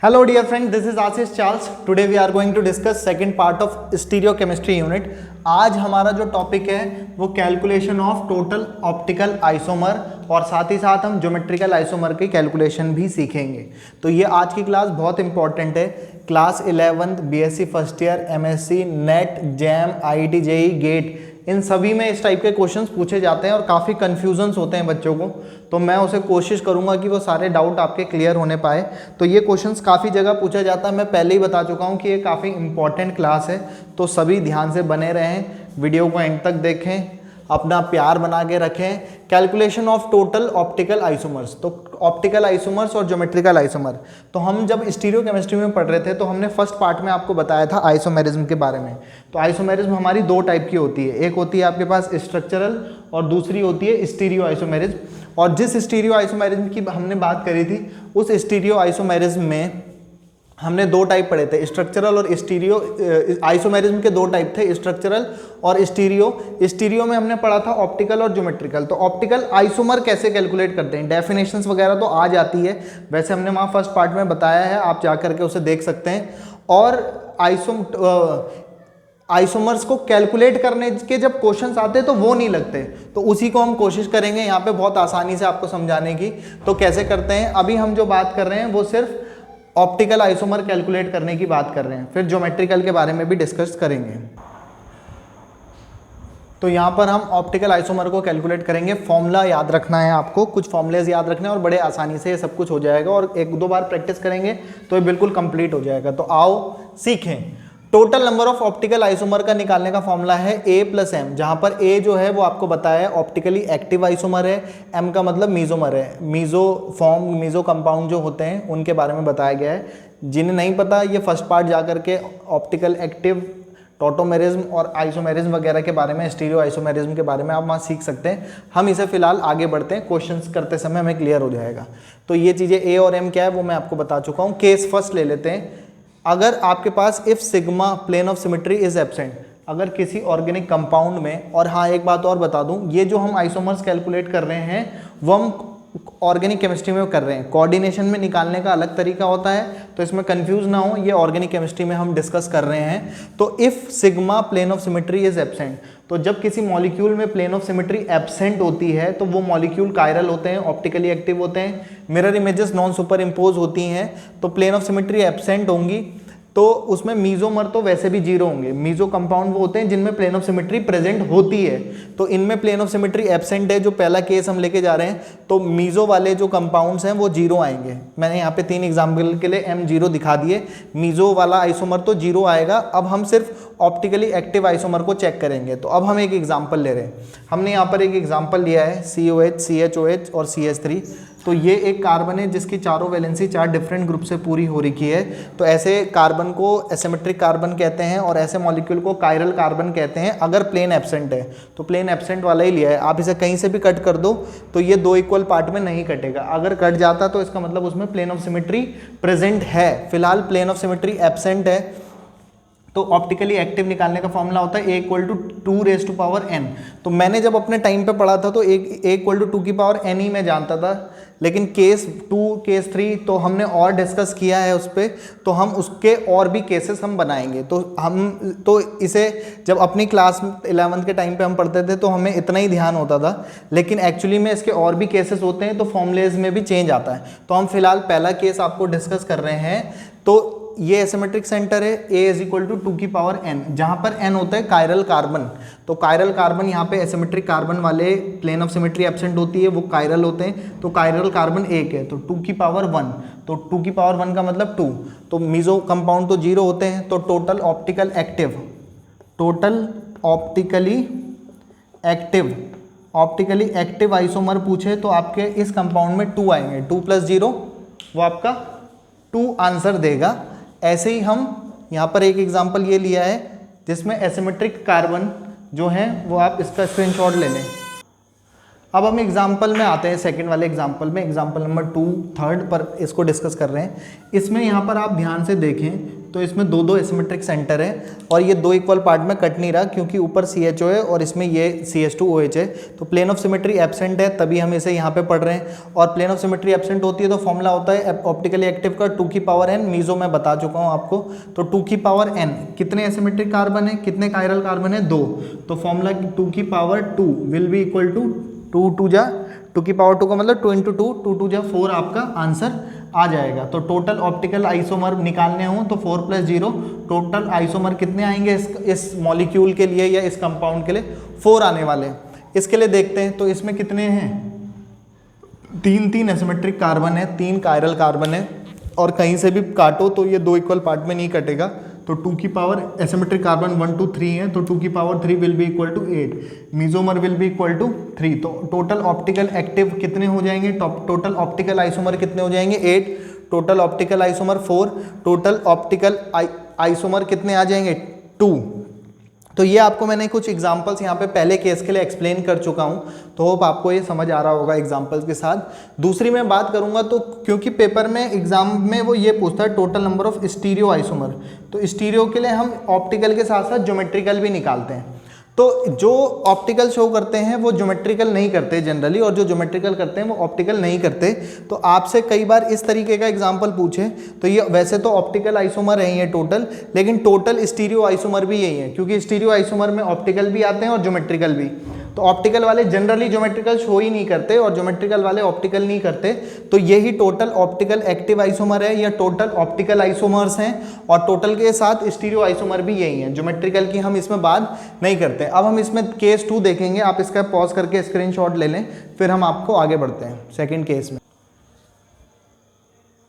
Hello dear friend, this is Ashish Charles. Today we are going to discuss second part of stereochemistry unit. आज हमारा जो topic है वो calculation of total optical isomer और साथ ही साथ हम ज्योमेट्रिकल आइसोमर की कैलकुलेशन भी सीखेंगे। तो ये आज की क्लास बहुत इंपॉर्टेंट है। Class 11th BSc first year, MSc, NET, JAM, IIT, JEE, GATE, इन सभी में इस टाइप के क्वेश्चंस पूछे जाते हैं और काफ़ी कन्फ्यूजन्स होते हैं बच्चों को। तो मैं उसे कोशिश करूंगा कि वो सारे डाउट आपके क्लियर होने पाए। तो ये क्वेश्चंस काफ़ी जगह पूछा जाता है, मैं पहले ही बता चुका हूँ कि ये काफ़ी इंपॉर्टेंट क्लास है। तो सभी ध्यान से बने रहें, वीडियो को एंड तक देखें, अपना प्यार बना के रखें। Calculation of total optical isomers, तो ऑप्टिकल आइसोमर्स और ज्योमेट्रिकल आइसोमर, तो हम जब स्टीरियोकेमिस्ट्री में पढ़ रहे थे तो हमने फर्स्ट पार्ट में आपको बताया था आइसोमेरिज्म के बारे में। तो आइसोमेरिज्म हमारी दो टाइप की होती है, एक होती है आपके पास स्ट्रक्चरल और दूसरी होती है स्टीरियो आइसोमेरिज्म। और जिस स्टीरियो आइसोमेरिज्म की हमने बात करी थी उस स्टीरियो आइसोमेरिज्म में हमने दो टाइप पढ़े थे, स्ट्रक्चरल और स्टीरियो। आइसोमेरिज्म के दो टाइप थे, स्ट्रक्चरल और स्टीरियो। स्टीरियो में हमने पढ़ा था ऑप्टिकल और ज्योमेट्रिकल। तो ऑप्टिकल आइसोमर कैसे कैलकुलेट करते हैं, डेफिनेशंस वगैरह तो आ जाती है, वैसे हमने वहाँ फर्स्ट पार्ट में बताया है, आप जा करके उसे देख सकते हैं। और आइसोमर्स को कैलकुलेट करने के जब क्वेश्चंस आते हैं तो वो नहीं लगते, तो उसी को हम कोशिश करेंगे यहाँ पे बहुत आसानी से आपको समझाने की। तो कैसे करते हैं, अभी हम जो बात कर रहे हैं वो सिर्फ ऑप्टिकल आइसोमर कैलकुलेट करने की बात कर रहे हैं, फिर ज्योमेट्रिकल के बारे में भी डिस्कस करेंगे। तो यहाँ पर हम ऑप्टिकल आइसोमर को कैलकुलेट करेंगे। फॉर्मूला याद रखना है आपको, कुछ फॉर्मूलेज याद रखने हैं और बड़े आसानी से ये सब कुछ हो जाएगा, और एक दो बार प्रैक्टिस करेंगे तो ये बिल्कुल कंप्लीट हो जाएगा। तो आओ सीखें। Total number of optical isomer का निकालने का फॉर्मूला है A + M, जहां पर A जो है वो आपको बताया है ऑप्टिकली एक्टिव आइसोमर है, M का मतलब मीजोमर है, मीजो कंपाउंड जो होते हैं उनके बारे में बताया गया है। जिन्हें नहीं पता ये फर्स्ट पार्ट जाकर के ऑप्टिकल एक्टिव, टॉटोमेरिज्म और आइसोमेरिज्म वगैरह के बारे में, स्टीरियो आइसोमेरिज्म के बारे में आप वहाँ सीख सकते हैं। हम इसे फिलहाल आगे बढ़ते हैं, क्वेश्चंस करते समय हमें क्लियर हो जाएगा। तो ये चीज़ें A और M क्या है वो मैं आपको बता चुका हूँ। केस फर्स्ट ले लेते हैं। अगर आपके पास if sigma plane of symmetry is absent, अगर किसी ऑर्गेनिक कंपाउंड में, और हाँ एक बात और बता दूं, ये जो हम आइसोमर्स कैलकुलेट कर रहे हैं वो हम ऑर्गेनिक केमिस्ट्री में कर रहे हैं, कोऑर्डिनेशन में निकालने का अलग तरीका होता है, तो इसमें कंफ्यूज ना हो, ये ऑर्गेनिक केमिस्ट्री में हम डिस्कस कर रहे हैं। तो if sigma plane of symmetry is absent, तो जब किसी मॉलिक्यूल में प्लेन ऑफ सिमेट्री एब्सेंट होती है तो वो मॉलिक्यूल कायरल होते हैं, ऑप्टिकली एक्टिव होते हैं, mirror images non super impose होती हैं। तो प्लेन ऑफ सिमेट्री एब्सेंट होंगी तो उसमें मीजोमर तो वैसे भी जीरो होंगे। मीजो कंपाउंड वो होते हैं जिनमें प्लेन ऑफ सिमेट्री प्रेजेंट होती है, तो इनमें प्लेन ऑफ सिमेट्री एब्सेंट है, जो पहला केस हम लेके जा रहे हैं। तो मीजो वाले जो कंपाउंड्स हैं वो जीरो आएंगे। मैंने यहाँ पे 3 एग्जाम्पल के लिए M0 दिखा दिए, मीजो वाला आइसोमर तो जीरो आएगा। अब हम सिर्फ ऑप्टिकली एक्टिव आइसोमर को चेक करेंगे। तो अब हम एक एग्जाम्पल ले रहे हैं, हमने यहाँ पर एक एग्जाम्पल लिया है COH, CHOH और CH3। तो ये एक कार्बन है जिसकी चारों वैलेंसी 4 डिफरेंट ग्रुप से पूरी हो रखी है। तो ऐसे कार्बन को एसिमेट्रिक कार्बन कहते हैं और ऐसे मॉलिक्यूल को कायरल कार्बन कहते हैं अगर प्लेन एब्सेंट है। तो प्लेन एब्सेंट वाला ही लिया है, आप इसे कहीं से भी कट कर दो तो ये 2 इक्वल पार्ट में नहीं कटेगा। अगर कट जाता तो इसका मतलब उसमें प्लेन ऑफ सिमेट्री प्रेजेंट है। फिलहाल प्लेन ऑफ सिमेट्री एब्सेंट है। तो ऑप्टिकली एक्टिव निकालने का फॉर्मूला होता है A = 2⁻n। तो मैंने जब अपने टाइम पे पढ़ा था तो A = 2n ही मैं जानता था, लेकिन केस 2, केस 3 तो हमने और डिस्कस किया है उस पर, तो हम उसके और भी केसेस हम बनाएंगे। तो इसे जब अपनी क्लास 11th के टाइम पे हम पढ़ते थे तो हमें इतना ही ध्यान होता था, लेकिन एक्चुअली में इसके और भी केसेस होते हैं, तो फॉर्मूलेज में भी चेंज आता है। तो हम फिलहाल पहला केस आपको डिस्कस कर रहे हैं। तो ये एसिमेट्रिक सेंटर है, A = 2n, जहां पर n होता है कायरल कार्बन। तो कायरल कार्बन यहाँ पे एसिमेट्रिक कार्बन वाले प्लेन ऑफ सिमेट्री एब्सेंट होती है, वो कायरल होते हैं। तो कायरल कार्बन 1 है, तो 2⁻1, तो 2⁻1 का मतलब 2। तो मीजो कंपाउंड तो जीरो होते हैं। तो टोटल ऑप्टिकली एक्टिव आइसोमर पूछे तो आपके इस कंपाउंड में 2 आएंगे, 2 + 0 वो आपका 2 आंसर देगा। ऐसे ही हम यहाँ पर एक एग्जांपल ये लिया है जिसमें एसिमेट्रिक कार्बन जो है वो आप इसका स्क्रीनशॉट ले लें। अब हम एग्जांपल में आते हैं, सेकंड वाले एग्जांपल में, एग्जांपल नंबर 2 थर्ड पर इसको डिस्कस कर रहे हैं। इसमें यहाँ पर आप ध्यान से देखें तो इसमें दो दो एसिमेट्रिक सेंटर है और ये दो इक्वल पार्ट में कट नहीं रहा क्योंकि ऊपर CHO है और इसमें ये CH2OH है। तो प्लेन ऑफ सिमेट्री एब्सेंट है, तभी हम इसे यहाँ पे पढ़ रहे हैं। और प्लेन ऑफ सिमेट्री एब्सेंट होती है तो फॉर्मूला होता है ऑप्टिकली एक्टिव का 2 की पावर n, मीजो मैं बता चुका हूँ आपको। तो 2 की पावर n, कितने एसिमेट्रिक कार्बन है, कितने कायरल कार्बन है, 2। तो फॉर्मूला 2 की power 2 will be equal to 2 की पावर 2 का मतलब 2 इंटू 2 2 जा 4 आपका आंसर आ जाएगा। तो टोटल ऑप्टिकल आइसोमर निकालने हो तो 4 + 0, टोटल आइसोमर कितने आएंगे इस मॉलिक्यूल के लिए या इस कंपाउंड के लिए, 4 आने वाले हैं। इसके लिए देखते हैं, तो इसमें कितने हैं, 3 एसिमेट्रिक कार्बन है, 3 कायरल कार्बन है और कहीं से भी काटो तो ये 2 इक्वल पार्ट में नहीं कटेगा। तो 2 की पावर एसिमेट्रिक कार्बन 1 2 3 है, तो 2 की power 3 will be equal to 8, mesomer will be equal to 3। तो टोटल ऑप्टिकल एक्टिव कितने हो जाएंगे, टोटल ऑप्टिकल आइसोमर कितने हो जाएंगे, 8, total optical isomer 4, total optical isomer कितने आ जाएंगे, 2। तो ये आपको मैंने कुछ एग्जांपल्स यहाँ पे पहले केस के लिए एक्सप्लेन कर चुका हूँ, तो होप आपको ये समझ आ रहा होगा एग्जांपल्स के साथ। दूसरी मैं बात करूँगा तो क्योंकि पेपर में एग्जाम में वो ये पूछता है total number of stereo isomer, तो स्टीरियो के लिए हम ऑप्टिकल के साथ साथ ज्योमेट्रिकल भी निकालते हैं। तो जो ऑप्टिकल शो करते हैं वो ज्योमेट्रिकल नहीं करते जनरली, और जो ज्योमेट्रिकल करते हैं वो ऑप्टिकल नहीं करते। तो आपसे कई बार इस तरीके का एग्जांपल पूछे तो ये वैसे तो ऑप्टिकल आइसोमर है ये टोटल, लेकिन टोटल स्टीरियो आइसोमर भी यही है, क्योंकि स्टीरियो आइसोमर में ऑप्टिकल भी आते हैं और ज्योमेट्रिकल भी। तो ऑप्टिकल वाले जनरली ज्योमेट्रिकल शो ही नहीं करते और ज्योमेट्रिकल वाले ऑप्टिकल नहीं करते। तो यही टोटल ऑप्टिकल एक्टिव आइसोमर है या टोटल ऑप्टिकल आइसोमर्स हैं, और टोटल के साथ स्टीरियो आइसोमर भी यही है, ज्योमेट्रिकल की हम इसमें बात नहीं करते। अब हम इसमें केस 2 देखेंगे, आप इसका पॉज करके स्क्रीनशॉट ले लें, फिर हम आपको आगे बढ़ते हैं सेकेंड केस में।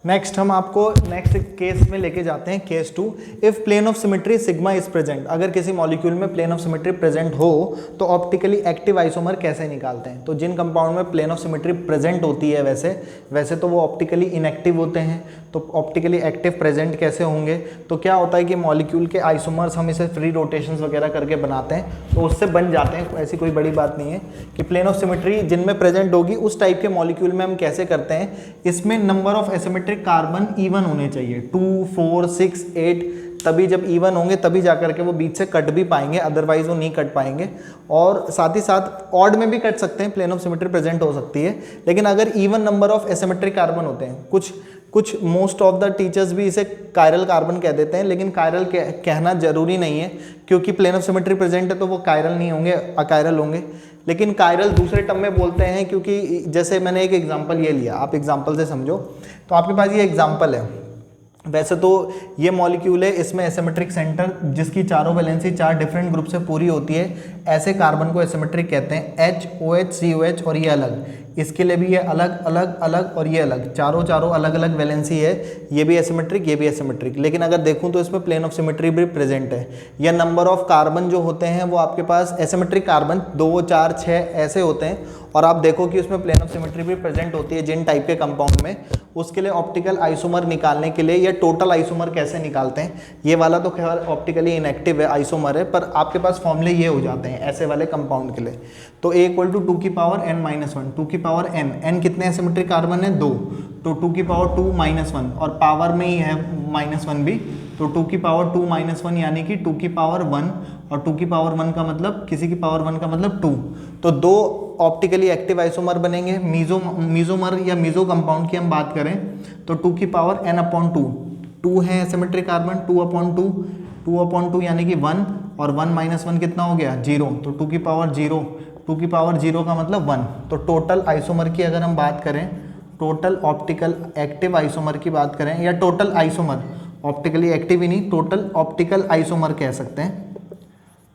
नेक्स्ट हम आपको नेक्स्ट केस में लेके जाते हैं, case 2। If plane of symmetry sigma is present, अगर किसी मॉलिक्यूल में प्लेन ऑफ सिमेट्री प्रेजेंट हो तो ऑप्टिकली एक्टिव आइसोमर कैसे निकालते हैं। तो जिन कंपाउंड में प्लेन ऑफ सिमेट्री प्रेजेंट होती है वैसे तो वो ऑप्टिकली इनएक्टिव होते हैं, तो ऑप्टिकली एक्टिव प्रेजेंट कैसे होंगे। तो क्या होता है कि मॉलिक्यूल के आइसोमर्स हम इसे फ्री रोटेशंस वगैरह करके बनाते हैं तो उससे बन जाते हैं, ऐसी कोई बड़ी बात नहीं है कि प्लेन ऑफ सिमेट्री जिनमें प्रेजेंट होगी उस टाइप के मॉलिक्यूल में हम कैसे करते हैं। इसमें number of asymmetric carbon even होने चाहिए, 2 4 6 8, तभी जब इवन होंगे तभी जाकर के वो बीच से कट भी पाएंगे, अदरवाइज वो नहीं कट पाएंगे। और साथ ही साथ ऑड में भी कट सकते हैं, प्लेन ऑफ सिमेट्री प्रेजेंट हो सकती है, लेकिन अगर even number of asymmetric carbon होते हैं, कुछ मोस्ट ऑफ द टीचर्स भी इसे कायरल कार्बन कह देते हैं, लेकिन कायरल कहना जरूरी नहीं है, क्योंकि प्लेन ऑफ सिमेट्री प्रेजेंट है तो वो कायरल नहीं होंगे, अकायरल होंगे। लेकिन कायरल दूसरे टर्म में बोलते हैं, क्योंकि जैसे मैंने एक एग्जांपल ये लिया, आप एग्जांपल से समझो। तो आपके पास ये एग्जांपल है, वैसे तो ये मॉलिक्यूल है, इसमें एसिमेट्रिक सेंटर जिसकी चारों वैलेंसी 4 डिफरेंट ग्रुप से पूरी होती है, ऐसे कार्बन को एसिमेट्रिक कहते हैं। H OH COH और ये अलग, इसके लिए भी ये अलग अलग अलग और ये अलग, चारों अलग अलग वैलेंसी है, ये भी एसिमेट्रिक ये भी एसिमेट्रिक। लेकिन अगर देखूं तो इसमें प्लेन ऑफ सिमेट्री भी प्रेजेंट है। या नंबर ऑफ कार्बन जो होते हैं वो आपके पास एसिमेट्रिक कार्बन 2 4 6 ऐसे होते हैं, और आप देखो कि उसमें प्लेन ऑफ सिमेट्री भी प्रेजेंट होती है जिन टाइप के कंपाउंड में। उसके लिए ऑप्टिकल आइसोमर निकालने के लिए या टोटल आइसोमर कैसे निकालते हैं, ये वाला तो खैर ऑप्टिकली इनएक्टिव है, आइसोमर है, पर आपके पास फॉर्मूले ये हो जाते हैं ऐसे वाले कंपाउंड के लिए। तो A = 2 की पावर n-1, 2 की पावर n कितने एसिमेट्रिक कार्बन है, 2, तो 2 की पावर 2 -1, और पावर में ही है -1 भी, तो 2 की पावर 2 -1 यानी कि 2 की पावर 1, और 2 की पावर 1 का मतलब किसी की पावर 1 का मतलब 2। तो 2 ऑप्टिकली एक्टिव आइसोमर बनेंगे। मीजोमर या मीजो कंपाउंड की हम बात करें तो 2 की पावर n/2, 2 है एसिमेट्रिक कार्बन, 2/2 यानी कि 1, और 1 - 1 कितना हो गया, 0, तो 2 की पावर 0, 2 की पावर 0 का मतलब 1। तो टोटल आइसोमर की अगर हम बात करें, टोटल ऑप्टिकल एक्टिव आइसोमर की बात करें, या टोटल आइसोमर, ऑप्टिकली एक्टिव ही नहीं, टोटल ऑप्टिकल आइसोमर कह सकते हैं।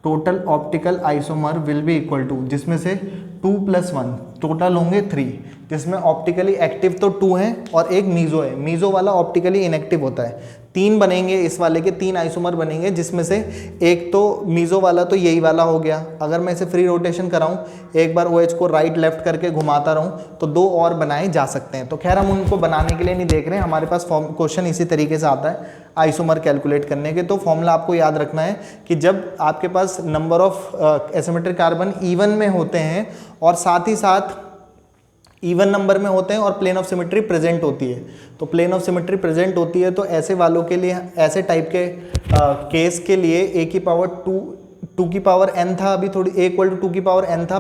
Total optical isomer will be equal to, जिसमें से 2 + 1 टोटल होंगे 3, जिसमें ऑप्टिकली एक्टिव तो 2 हैं और एक मीजो है। मीजो वाला ऑप्टिकली इनएक्टिव होता है। 3 बनेंगे इस वाले के, 3 आइसोमर बनेंगे, जिसमें से एक तो मीजो वाला तो यही वाला हो गया। अगर मैं इसे फ्री रोटेशन कराऊं, एक बार OH को राइट लेफ्ट करके घुमाता रहूं, तो 2 और बनाए जा सकते हैं। तो खैर हम उनको बनाने के लिए नहीं देख रहे हैं, हमारे पास क्वेश्चन इसी तरीके से आता है आइसोमर कैलकुलेट करने के। तो फॉर्मूला आपको याद रखना है कि जब आपके पास number of asymmetric carbon even में होते हैं और साथ ही साथ इवन नंबर में होते हैं और प्लेन ऑफ सिमेट्री प्रेजेंट होती है। तो प्लेन ऑफ सिमेट्री प्रेजेंट होती है तो ऐसे वालों के लिए, ऐसे टाइप के केस के लिए a की पावर 2 की पावर n था, अभी थोड़ी a इक्वल टू 2 की पावर n था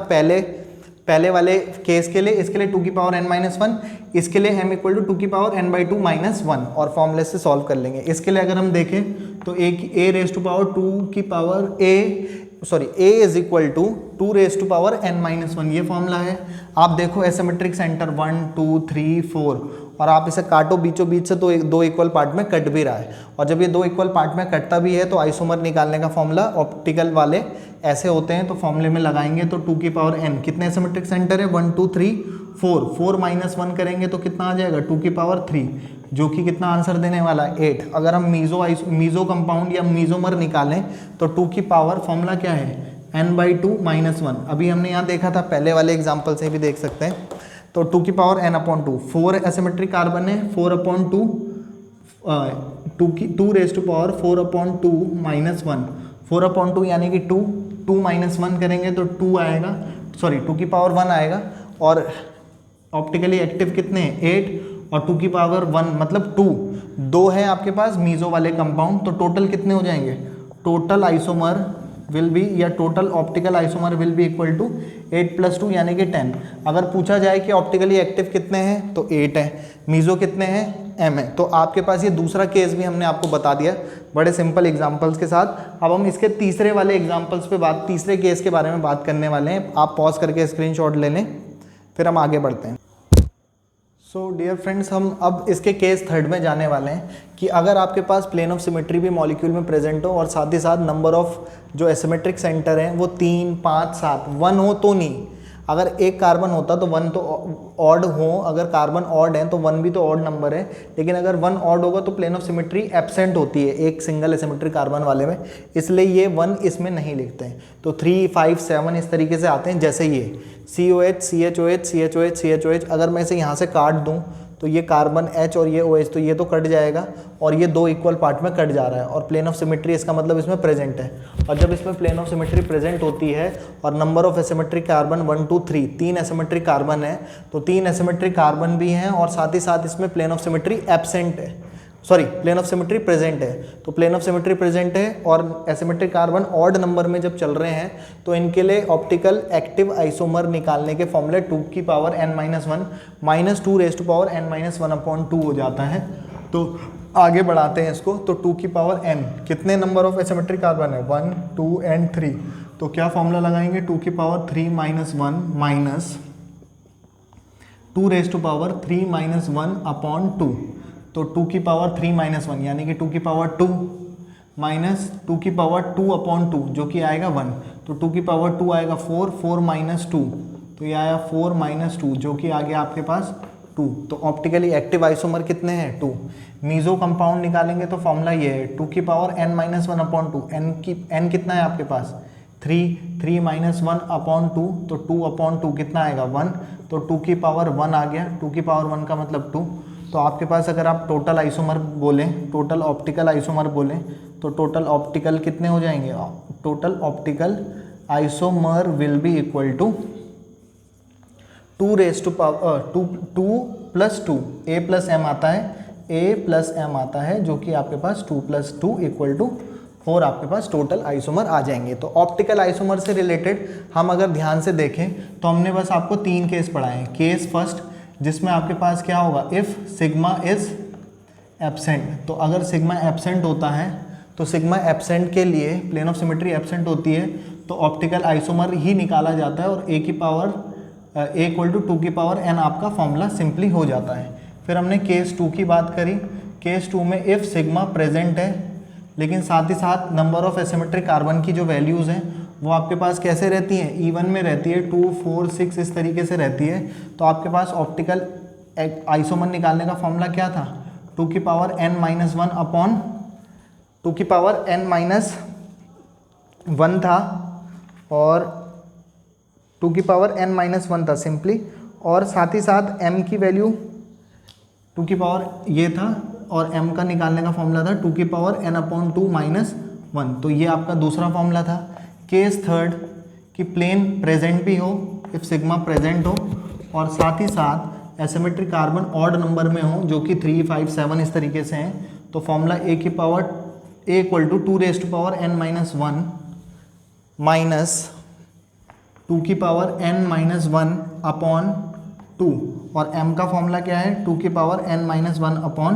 पहले वाले केस के लिए। इसके लिए 2 की पावर n माइनस 1, इसके लिए m इक्वल टू 2 की पावर n बाई 2 माइनस 1 और फॉर्मूले से सॉल्व कर लेंगे। इसके लिए अगर हम देखें तो a रेज टू पावर 2 की power a is equal to 2 raise to power n minus 1, ये फॉर्मूला है। आप देखो एसिमेट्रिक सेंटर 1 2 3 4 और आप इसे काटो बीचों बीच से तो दो इक्वल पार्ट में कट भी रहा है, और जब ये दो इक्वल पार्ट में कटता भी है तो आइसोमर निकालने का फॉर्मूला ऑप्टिकल वाले ऐसे होते हैं। तो फॉर्मूले में लगाएंगे तो 2 की पावर n, कितने एसिमेट्रिक सेंटर है 1 2 3 4, 4 माइनस 1 करेंगे तो कितना आ जाएगा 2 की पावर 3, जो कि कितना आंसर देने वाला है 8। अगर हम मीजो कंपाउंड या मीजोमर निकालें तो 2 की पावर फॉर्मूला क्या है n बाई 2 माइनस 1, अभी हमने यहाँ देखा था, पहले वाले एग्जाम्पल से भी देख सकते हैं। तो 2 की power n upon 2, 4 asymmetric carbon है, 4 upon 2 raise to power 4 upon 2 minus 1, 4 upon 2 यानी कि 2 माइनस 1 करेंगे तो 2 आएगा, सॉरी 2 की पावर 1 आएगा। और ऑप्टिकली एक्टिव कितने हैं 8 और 2 की पावर 1 मतलब 2 है आपके पास मीजो वाले कंपाउंड। तो टोटल कितने हो जाएंगे, टोटल आइसोमर विल बी या total optical isomer will be equal to 8 + 2 यानी कि 10। अगर पूछा जाए कि ऑप्टिकली एक्टिव कितने हैं तो 8 है, मीजो कितने हैं m है। तो आपके पास ये दूसरा केस भी हमने आपको बता दिया बड़े सिंपल एग्जांपल्स के साथ। अब हम इसके तीसरे वाले एग्जांपल्स पे तीसरे केस के बारे में बात करने वाले हैं। आप पॉज करके स्क्रीनशॉट ले लें, फिर हम आगे बढ़ते हैं। सो डियर फ्रेंड्स, हम अब इसके केस थर्ड में जाने वाले हैं कि अगर आपके पास प्लेन ऑफ सिमेट्री भी मॉलिक्यूल में प्रेजेंट हो और साथ ही साथ नंबर ऑफ जो एसिमेट्रिक सेंटर हैं वो 3 5 7 1 हो तो नहीं। अगर एक कार्बन होता तो 1 तो ऑड हो, अगर कार्बन ऑड है तो 1 भी तो ऑड नंबर है, लेकिन अगर 1 ऑड होगा तो प्लेन ऑफ सिमेट्री एब्सेंट होती है एक सिंगल एसिमेट्रिक कार्बन वाले में, इसलिए ये 1 इसमें नहीं लिखते हैं। तो 3 5 7 इस तरीके से आते हैं, जैसे ये COH CHOH CHOH CHOH। अगर मैं इसे यहाँ से काट दूँ तो ये कार्बन H और ये OH, तो ये तो कट जाएगा और ये दो इक्वल पार्ट में कट जा रहा है, और प्लेन ऑफ सिमेट्री इसका मतलब इसमें प्रेजेंट है। और जब इसमें प्लेन ऑफ सिमेट्री प्रेजेंट होती है और number of asymmetric carbon 1 2 3, 3 asymmetric carbon है, तो 3 एसिमेट्रिक कार्बन भी हैं और साथ ही साथ इसमें प्लेन ऑफ सिमेट्री एब्सेंट है, sorry plane of symmetry present है। तो प्लेन ऑफ सिमेट्री प्रेजेंट है और एसिमेट्रिक कार्बन ऑड नंबर में जब चल रहे हैं तो इनके लिए ऑप्टिकल एक्टिव आइसोमर निकालने के फॉर्मूले 2 की power n minus 1 minus 2 raise to power n minus 1 upon 2 हो जाता है। तो आगे बढ़ाते हैं इसको, तो 2 की पावर n, कितने नंबर ऑफ एसिमेट्रिक कार्बन है 1 2 एंड 3, तो क्या फॉर्मूला लगाएंगे 2 की power 3 minus 1 minus 2 raise to power 3 minus 1 upon 2। तो 2 की पावर 3 माइनस 1 यानी कि 2 की पावर 2 माइनस 2 की पावर 2 अपॉन 2 जो कि आएगा 1। तो 2 की पावर 2 आएगा 4, 4 माइनस 2 तो ये आया 4 माइनस 2 जो कि आ गया आपके पास 2। तो ऑप्टिकली एक्टिव आइसोमर कितने हैं 2। मीजो कंपाउंड निकालेंगे तो फॉर्मूला ये है 2 की power n minus 1 upon 2, n कितना है आपके पास 3 माइनस 1 अपॉन 2, तो 2 अपॉन 2 कितना आएगा 1, तो 2 की पावर 1 आ गया, 2 की पावर 1 का मतलब 2। तो आपके पास अगर आप टोटल आइसोमर बोलें, टोटल ऑप्टिकल आइसोमर बोलें तो टोटल ऑप्टिकल कितने हो जाएंगे, total optical isomer will be equal to 2 raise to power 2 plus 2, a plus m आता है, a प्लस m आता है, जो कि आपके पास 2 + 2 इक्वल टू 4 आपके पास टोटल आइसोमर आ जाएंगे। तो ऑप्टिकल आइसोमर से रिलेटेड हम अगर ध्यान से देखें तो हमने बस आपको 3 केस पढ़ाए हैं। केस फर्स्ट जिसमें आपके पास क्या होगा, इफ़ सिग्मा इज एब्सेंट, तो अगर सिग्मा एब्सेंट होता है तो सिग्मा एब्सेंट के लिए प्लेन ऑफ सिमेट्री एब्सेंट होती है तो ऑप्टिकल आइसोमर ही निकाला जाता है और a की पावर a इक्वल टू 2 की पावर n आपका फॉर्मूला सिंपली हो जाता है। फिर हमने केस 2 की बात करी, केस 2 में इफ़ सिग्मा प्रेजेंट है लेकिन साथ ही साथ नंबर ऑफ एसिमेट्रिक कार्बन की जो वैल्यूज़ हैं वो आपके पास कैसे रहती हैं, इवन में रहती है, 2 4 6 इस तरीके से रहती है। तो आपके पास ऑप्टिकल आइसोमर निकालने का फॉर्मूला क्या था, 2 की पावर n माइनस 1 अपॉन 2 की पावर n माइनस 1 था और 2 की पावर n माइनस 1 था सिंपली, और साथ ही साथ m की वैल्यू 2 की पावर ये था और m का निकालने का फॉर्मूला था 2 की पावर n अपॉन 2 माइनस 1। तो ये आपका दूसरा फॉर्मूला था। केस थर्ड कि प्लेन प्रेजेंट भी हो, इफ सिग्मा प्रेजेंट हो और साथ ही साथ एसिमेट्रिक कार्बन ऑड नंबर में हो, जो कि 3, 5, 7 इस तरीके से हैं, तो formula A equal to 2n-1 minus 2n-1 upon 2, और m का फॉर्मूला क्या है 2n-1 अपॉन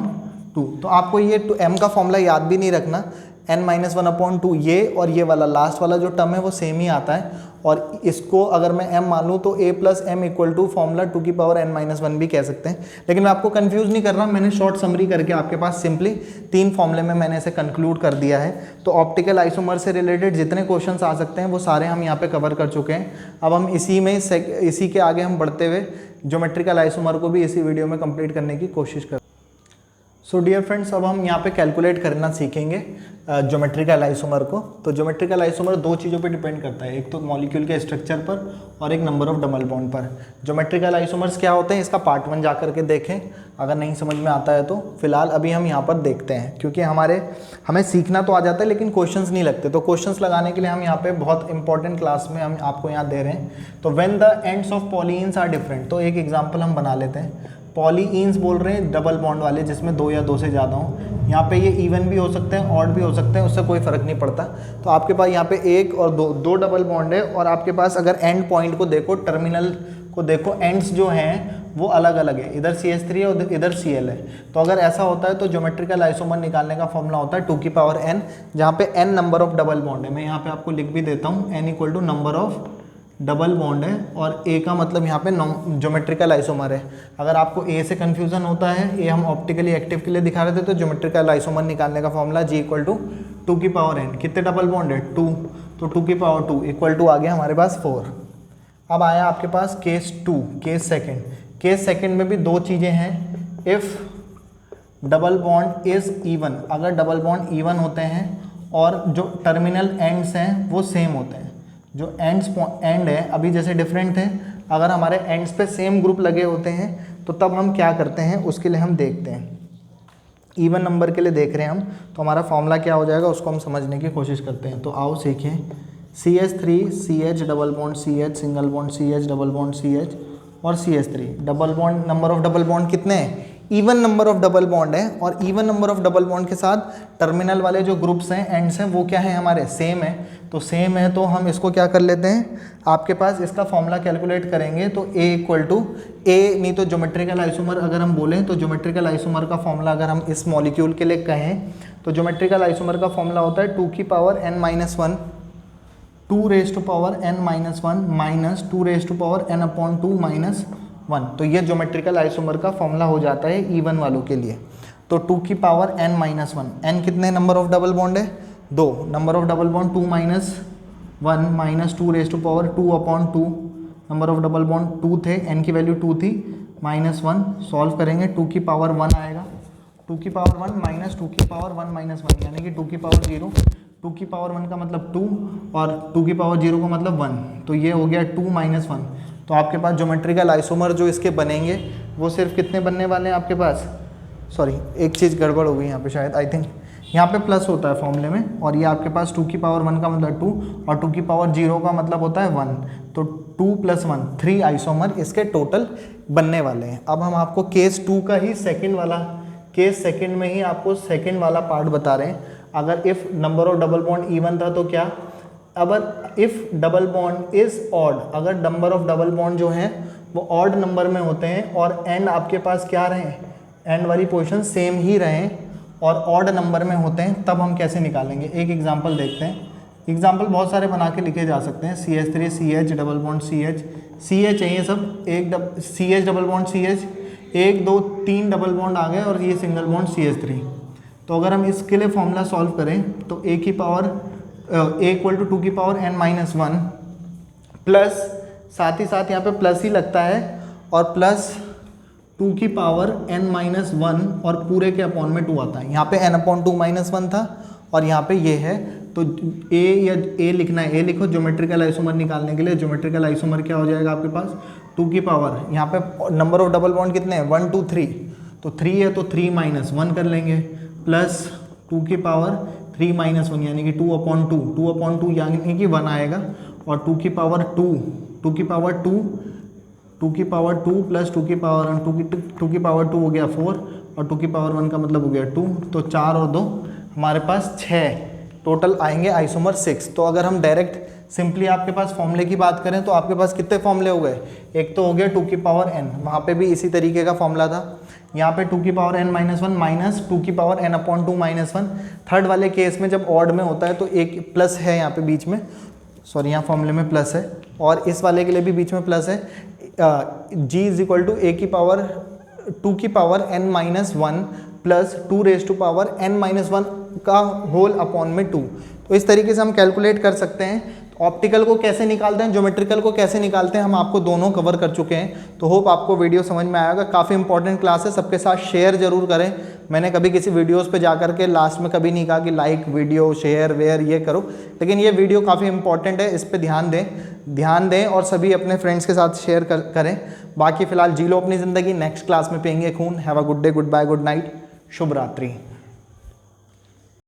2। तो आपको ये m का फॉर्मूला याद भी नहीं रखना, n-1 अपॉन 2 ये और ये वाला लास्ट वाला जो टर्म है वो सेम ही आता है, और इसको अगर मैं m मान लूँ तो a plus m equal to formula 2n-1 भी कह सकते हैं। लेकिन मैं आपको कंफ्यूज नहीं कर रहा, मैंने शॉर्ट समरी करके आपके पास सिंपली 3 फॉर्मूले में मैंने इसे कंक्लूड कर दिया है। तो ऑप्टिकल आइसोमर से रिलेटेड जितने क्वेश्चंस आ सकते हैं वो सारे हम यहाँ पे कवर कर चुके हैं। अब हम इसी के आगे हम बढ़ते हुए ज्योमेट्रिकल आइसोमर को भी इसी वीडियो में कंप्लीट करने की कोशिश करें। सो डियर फ्रेंड्स, अब हम यहाँ पे कैलकुलेट करना सीखेंगे ज्योमेट्रिकल आइसोमर को। तो ज्योमेट्रिकल आइसोमर 2 चीज़ों पे डिपेंड करता है, एक तो मॉलिक्यूल के स्ट्रक्चर पर और एक नंबर ऑफ डबल बॉन्ड पर। ज्योमेट्रिकल आइसोमर्स क्या होते हैं इसका पार्ट 1 जा करके देखें, अगर नहीं समझ में आता है तो। फिलहाल अभी हम यहाँ पर देखते हैं, क्योंकि हमें सीखना तो आ जाता है लेकिन क्वेश्चंस नहीं लगते, तो क्वेश्चंस लगाने के लिए हम यहाँ पे बहुत इंपॉर्टेंट क्लास में हम आपको यहाँ दे रहे हैं। तो when the ends of polyenes are different, तो एक एग्जाम्पल हम बना लेते हैं। पॉलीइंस बोल रहे हैं डबल बॉन्ड वाले, जिसमें 2 या 2 से ज़्यादा हों। यहाँ पे ये इवन भी हो सकते हैं, ऑड भी हो सकते हैं, उससे कोई फ़र्क नहीं पड़ता। तो आपके पास यहाँ पे 1 और 2 डबल बॉन्ड है, और आपके पास अगर एंड पॉइंट को देखो, टर्मिनल को देखो, एंड्स जो हैं वो अलग अलग है, इधर CH3 है और इधर Cl है। तो अगर ऐसा होता है तो ज्योमेट्रिकल आइसोमर निकालने का फॉर्मूला होता है 2n, जहाँ पे n number of double bond है। मैं यहाँ पे आपको लिख भी देता हूँ, n equal to number of double bond है, और A का मतलब यहाँ पे ज्योमेट्रिकल आइसोमर है। अगर आपको A से कन्फ्यूजन होता है, A हम ऑप्टिकली एक्टिव के लिए दिखा रहे थे, तो ज्योमेट्रिकल आइसोमर निकालने का formula G equal to 2n। कितने डबल बॉन्ड है 2, तो 2 इक्वल टू आ गया हमारे पास 4। अब आया आपके पास case 2, case second. Case second में भी 2 चीज़ें हैं। If double bond is even, अगर डबल बॉन्ड इवन होते हैं और जो टर्मिनल एंड्स हैं वो सेम होते हैं, जो एंड है अभी जैसे डिफरेंट थे, अगर हमारे एंड्स पे सेम ग्रुप लगे होते हैं तो तब हम क्या करते हैं, उसके लिए हम देखते हैं। इवन नंबर के लिए देख रहे हैं हम, तो हमारा फॉर्मूला क्या हो जाएगा उसको हम समझने की कोशिश करते हैं। तो आओ सीखें। CH3 CH double bond CH single bond CH double bond CH और CH3 double bond. Number of double bond कितने हैं, even number of double bond है, और even number of double bond के साथ टर्मिनल वाले जो ग्रुप्स हैं, एंड्स हैं, वो क्या है हमारे सेम है। तो सेम है तो हम इसको क्या कर लेते हैं, आपके पास इसका फॉर्मूला कैलकुलेट करेंगे तो A इक्वल टू A, नहीं तो ज्योमेट्रिकल आइसोमर अगर हम बोलें तो ज्योमेट्रिकल आइसोमर का फॉर्मूला अगर हम इस मॉलिक्यूल के लिए कहें तो ज्योमेट्रिकल आइसोमर का फॉर्मूला होता है 2n-1 2n-1 minus 2n upon 2 minus 1। तो ये ज्योमेट्रिकल आइसोमर का फॉर्मूला हो जाता है इवन वालों के लिए। तो 2n-1, n कितने नंबर ऑफ डबल बॉन्ड है 2, number of double bond 2 minus 1 minus 2 upon 2, number of double bond 2 थे, n की वैल्यू 2 थी, माइनस 1 सॉल्व करेंगे, 2 आएगा, 2 माइनस 2 माइनस 1 यानी कि 2 2 का मतलब 2 और 2 का मतलब 1, तो ये हो गया 2 माइनस 1। तो आपके पास ज्योमेट्रिकल आइसोमर जो इसके बनेंगे वो सिर्फ कितने बनने वाले हैं आपके पास, सॉरी एक चीज़ गड़बड़ हो गई यहाँ पे शायद, आई थिंक यहाँ पे प्लस होता है फॉर्मूले में, और ये आपके पास 2 का मतलब 2 और 2 का मतलब होता है 1, तो 2 + 1 3 आइसोमर इसके टोटल बनने वाले हैं। अब हम आपको केस 2 का ही केस सेकंड में ही आपको सेकंड वाला पार्ट बता रहे हैं। अगर if number of double bond even था तो क्या, अगर if double bond is odd, अगर नंबर ऑफ डबल बॉन्ड जो हैं वो ऑड नंबर में होते हैं और एंड आपके पास क्या रहें, एंड वाली पोजीशन सेम ही रहें और ऑड नंबर में होते हैं, तब हम कैसे निकालेंगे। एक एग्जांपल देखते हैं। एग्जांपल बहुत सारे बना के लिखे जा सकते हैं। CH3 CH double bond CH है ये सब, CH double bond CH, 1 2 3 double bond आ गए और ये सिंगल बॉन्ड CH3। तो अगर हम इसके लिए फॉर्मूला सॉल्व करें तो A equal to 2n-1 plus, साथ ही साथ यहाँ पे प्लस ही लगता है, और प्लस 2n-1 और पूरे के अपॉन में 2 आता है। यहाँ पे n/2 - 1 था और यहाँ पे ये है, तो A लिखना है, A लिखो ज्योमेट्रिकल आइसोमर निकालने के लिए। ज्योमेट्रिकल आइसोमर क्या हो जाएगा आपके पास, 2 की पावर, यहाँ पे नंबर ऑफ डबल बॉन्ड कितने हैं 1 2 3, तो 3 है तो 3 - 1 कर लेंगे, प्लस 2 की पावर 3 - 1 यानी कि 2/2 यानी कि 1 आएगा, और 2 की पावर 2 2 की पावर 2 प्लस 2 की पावर 1, 2 की पावर 2 हो गया 4 और 2 की पावर 1 का मतलब हो गया 2, तो 4 और 2 हमारे पास 6 टोटल आएंगे आइसोमर 6। तो अगर हम डायरेक्ट सिंपली आपके पास फॉर्मूले की बात करें तो आपके पास कितने फॉर्मूले हो गए, एक तो हो गया 2 की पावर n, वहाँ पे भी इसी तरीके का फॉर्मूला था, यहाँ पे 2 की पावर n माइनस 1 माइनस 2 की power n upon 2 minus 1। Third वाले केस में जब ऑड में होता है तो एक प्लस है यहाँ पे बीच में, सॉरी यहाँ फॉर्मूले में प्लस है, और इस वाले के लिए भी बीच में प्लस है। g is equal to a की पावर 2 की power n minus 1 plus 2 raise to power n minus 1 का होल अपॉन में 2। तो इस तरीके से हम कैलकुलेट कर सकते हैं। ऑप्टिकल को कैसे निकालते हैं, ज्योमेट्रिकल को कैसे निकालते हैं, हम आपको दोनों कवर कर चुके हैं। तो होप आपको वीडियो समझ में आएगा। काफ़ी इंपॉर्टेंट क्लास है, सबके साथ शेयर जरूर करें। मैंने कभी किसी वीडियोस पे जा करके लास्ट में कभी नहीं कहा कि लाइक वीडियो शेयर वेयर ये करो, लेकिन ये वीडियो काफ़ी इंपॉर्टेंट है, इस पर ध्यान दें और सभी अपने फ्रेंड्स के साथ शेयर करें। बाकी फिलहाल जी लो अपनी ज़िंदगी, नेक्स्ट क्लास में पियेंगे खून। Have a good day, goodbye, good night, शुभ रात्रि।